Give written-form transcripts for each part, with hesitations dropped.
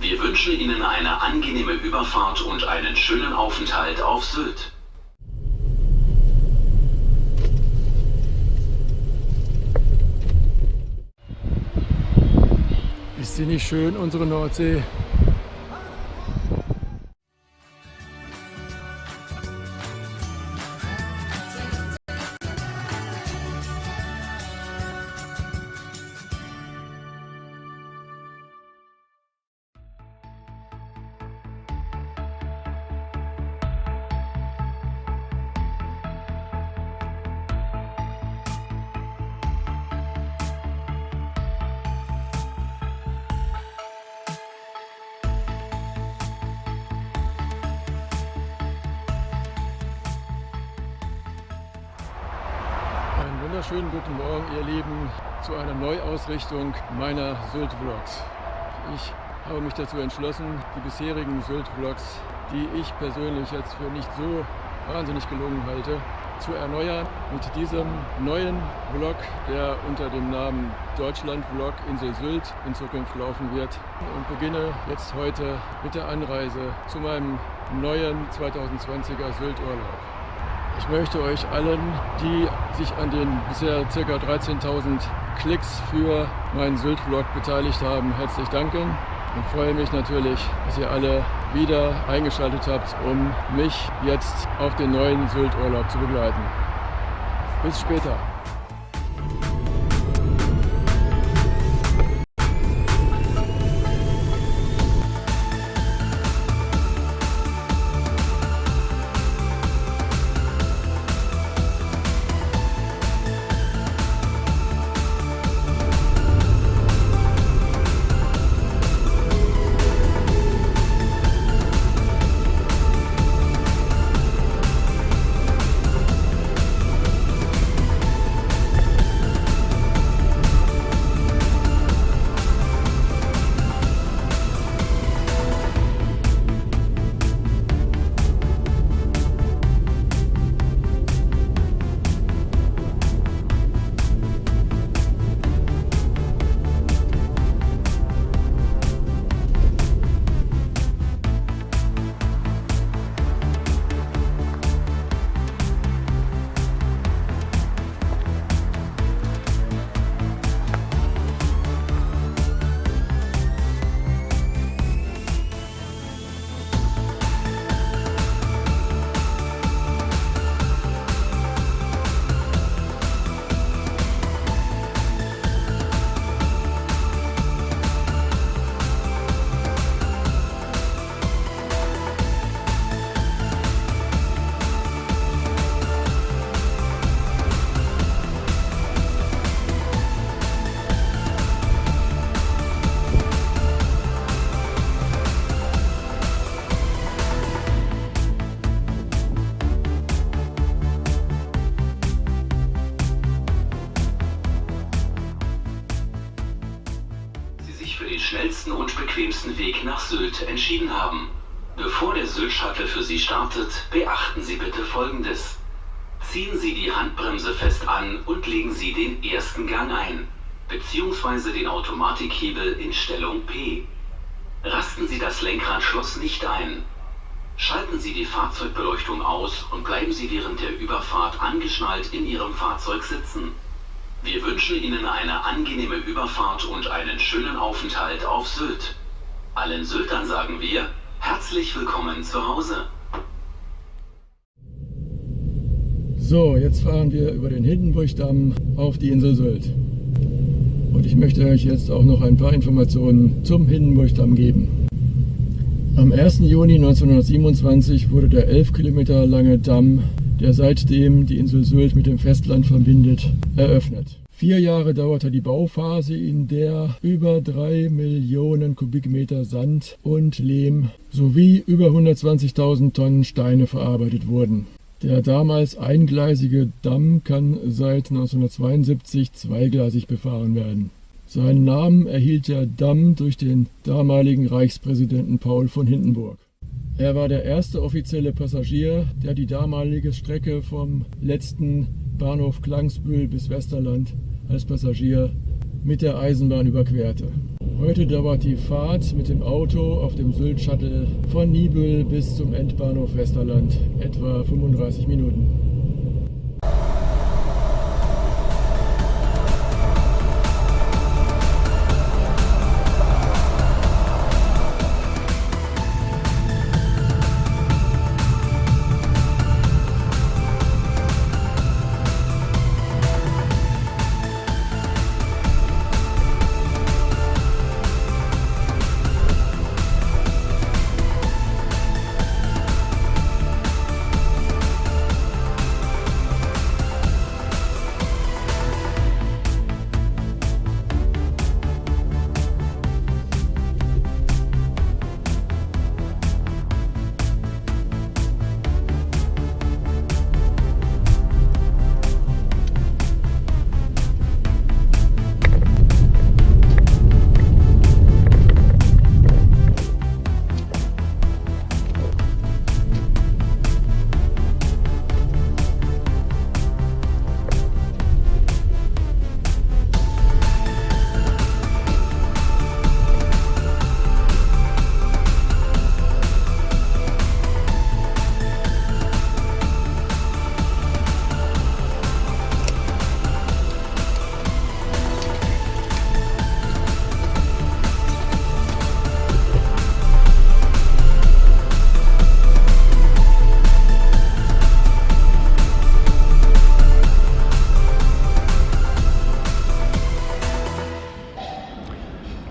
Wir wünschen Ihnen eine angenehme Überfahrt und einen schönen Aufenthalt auf Sylt. Ist sie nicht schön, unsere Nordsee? Wunderschönen guten Morgen, ihr Lieben, zu einer Neuausrichtung meiner Sylt-Vlogs. Ich habe mich dazu entschlossen, die bisherigen Sylt-Vlogs, die ich persönlich jetzt für nicht so wahnsinnig gelungen halte, zu erneuern mit diesem neuen Vlog, der unter dem Namen Deutschland-Vlog Insel Sylt in Zukunft laufen wird, und beginne jetzt heute mit der Anreise zu meinem neuen 2020er Sylt-Urlaub. Ich möchte euch allen, die sich an den bisher ca. 13.000 Klicks für meinen Sylt-Vlog beteiligt haben, herzlich danken und freue mich natürlich, dass ihr alle wieder eingeschaltet habt, um mich jetzt auf den neuen Sylt-Urlaub zu begleiten. Bis später! Schnellsten und bequemsten Weg nach Sylt entschieden haben. Bevor der Sylt-Shuttle für Sie startet, beachten Sie bitte Folgendes. Ziehen Sie die Handbremse fest an und legen Sie den ersten Gang ein, bzw. den Automatikhebel in Stellung P. Rasten Sie das Lenkradschloss nicht ein. Schalten Sie die Fahrzeugbeleuchtung aus und bleiben Sie während der Überfahrt angeschnallt in Ihrem Fahrzeug sitzen. Wir wünschen Ihnen eine angenehme Überfahrt und einen schönen Aufenthalt auf Sylt. Allen Syltern sagen wir, herzlich willkommen zu Hause. So, jetzt fahren wir über den Hindenburgdamm auf die Insel Sylt. Und ich möchte euch jetzt auch noch ein paar Informationen zum Hindenburgdamm geben. Am 1. Juni 1927 wurde der 11 Kilometer lange Damm, der seitdem die Insel Sylt mit dem Festland verbindet, eröffnet. 4 Jahre dauerte die Bauphase, in der über 3 Millionen Kubikmeter Sand und Lehm sowie über 120.000 Tonnen Steine verarbeitet wurden. Der damals eingleisige Damm kann seit 1972 zweigleisig befahren werden. Seinen Namen erhielt der Damm durch den damaligen Reichspräsidenten Paul von Hindenburg. Er war der erste offizielle Passagier, der die damalige Strecke vom letzten Bahnhof Klangsbühl bis Westerland als Passagier mit der Eisenbahn überquerte. Heute dauert die Fahrt mit dem Auto auf dem Sylt-Shuttle von Niebüll bis zum Endbahnhof Westerland etwa 35 Minuten.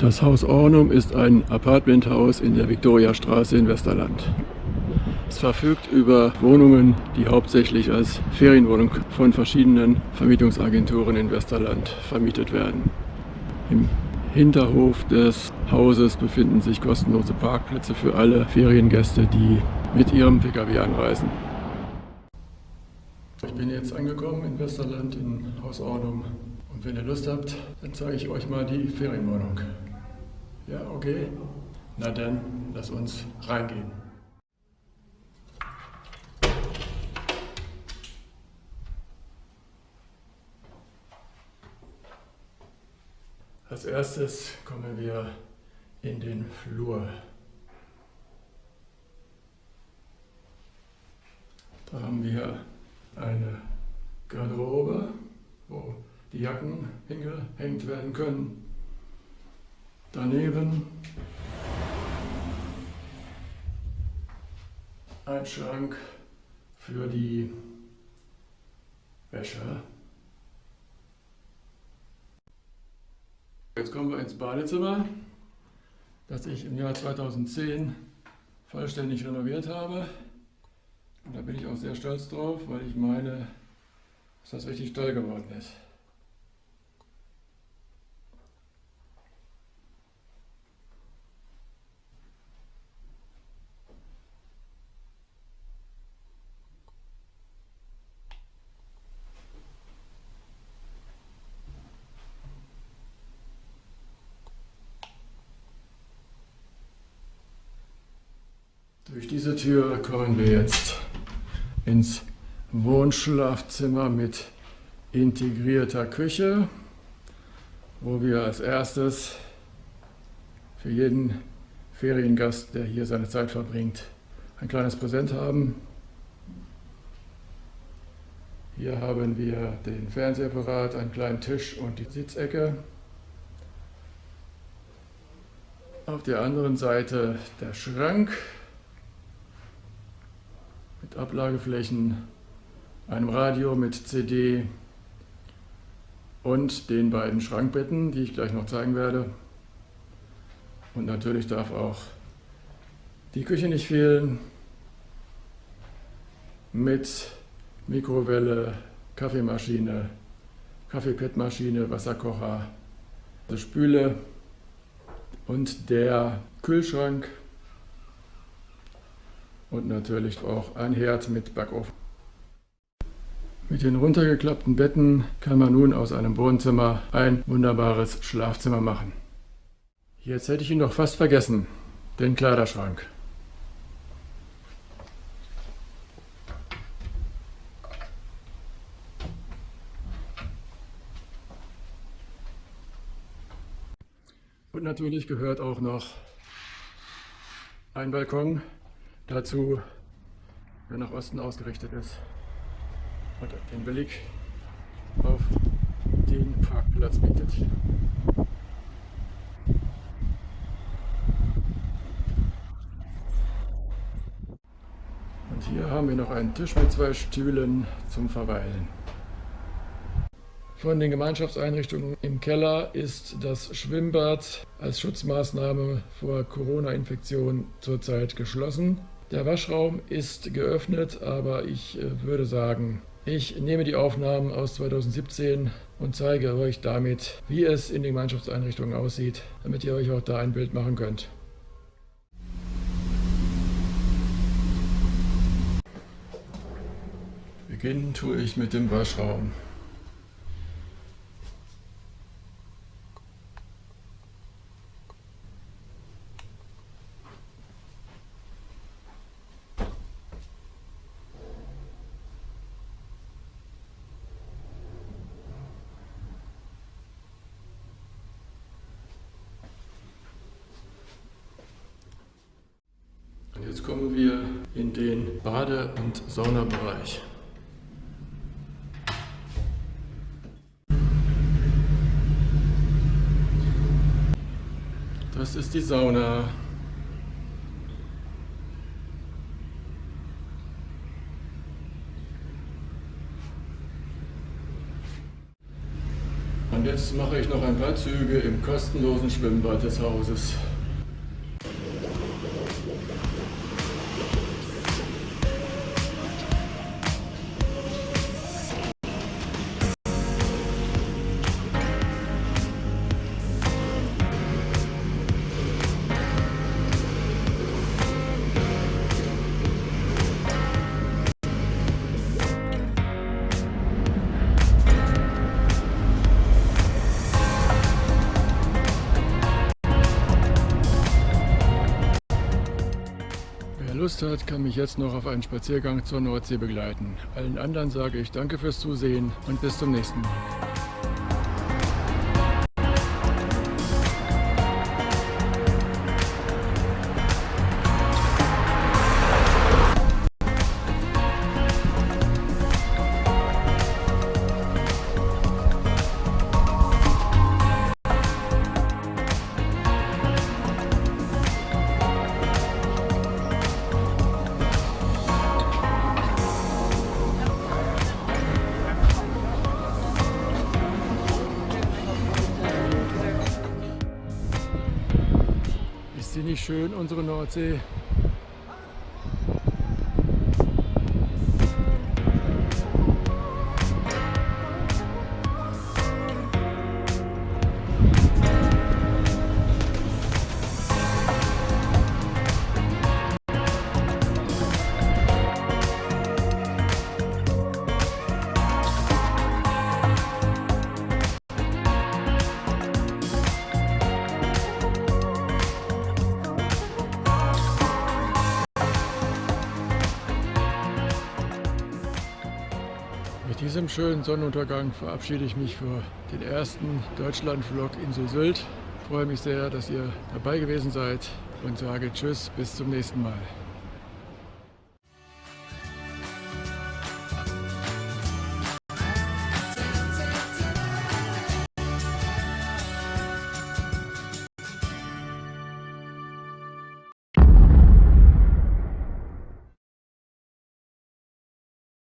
Das Haus Ornum ist ein Apartmenthaus in der Viktoriastraße in Westerland. Es verfügt über Wohnungen, die hauptsächlich als Ferienwohnung von verschiedenen Vermietungsagenturen in Westerland vermietet werden. Im Hinterhof des Hauses befinden sich kostenlose Parkplätze für alle Feriengäste, die mit ihrem Pkw anreisen. Ich bin jetzt angekommen in Westerland in Haus Ornum und wenn ihr Lust habt, dann zeige ich euch mal die Ferienwohnung. Ja, okay? Na dann, lass uns reingehen. Als erstes kommen wir in den Flur. Da haben wir eine Garderobe, wo die Jacken hingehängt werden können. Daneben ein Schrank für die Wäsche. Jetzt kommen wir ins Badezimmer, das ich im Jahr 2010 vollständig renoviert habe. Und da bin ich auch sehr stolz drauf, weil ich meine, dass das richtig toll geworden ist. Durch diese Tür kommen wir jetzt ins Wohnschlafzimmer mit integrierter Küche, wo wir als erstes für jeden Feriengast, der hier seine Zeit verbringt, ein kleines Präsent haben. Hier haben wir den Fernsehapparat, einen kleinen Tisch und die Sitzecke. Auf der anderen Seite der Schrank mit Ablageflächen, einem Radio mit CD und den beiden Schrankbetten, die ich gleich noch zeigen werde. Und natürlich darf auch die Küche nicht fehlen mit Mikrowelle, Kaffeemaschine, Kaffeepadmaschine, Wasserkocher, Spüle und der Kühlschrank. Und natürlich auch ein Herd mit Backofen. Mit den runtergeklappten Betten kann man nun aus einem Wohnzimmer ein wunderbares Schlafzimmer machen. Jetzt hätte ich ihn doch fast vergessen, den Kleiderschrank. Und natürlich gehört auch noch ein Balkon dazu, der nach Osten ausgerichtet ist und den Blick auf den Parkplatz bietet. Und hier haben wir noch einen Tisch mit 2 Stühlen zum Verweilen. Von den Gemeinschaftseinrichtungen im Keller ist das Schwimmbad als Schutzmaßnahme vor Corona-Infektion zurzeit geschlossen. Der Waschraum ist geöffnet, aber ich würde sagen, ich nehme die Aufnahmen aus 2017 und zeige euch damit, wie es in den Gemeinschaftseinrichtungen aussieht, damit ihr euch auch da ein Bild machen könnt. Beginnen tue ich mit dem Waschraum. Und jetzt kommen wir in den Bade- und Saunabereich. Das ist die Sauna. Und jetzt mache ich noch ein paar Züge im kostenlosen Schwimmbad des Hauses. Wer Lust hat, kann mich jetzt noch auf einen Spaziergang zur Nordsee begleiten. Allen anderen sage ich danke fürs Zusehen und bis zum nächsten Mal. Ist sie nicht schön, unsere Nordsee? Mit diesem schönen Sonnenuntergang verabschiede ich mich für den ersten Deutschland-Vlog Insel Sylt. Ich freue mich sehr, dass ihr dabei gewesen seid und sage Tschüss, bis zum nächsten Mal.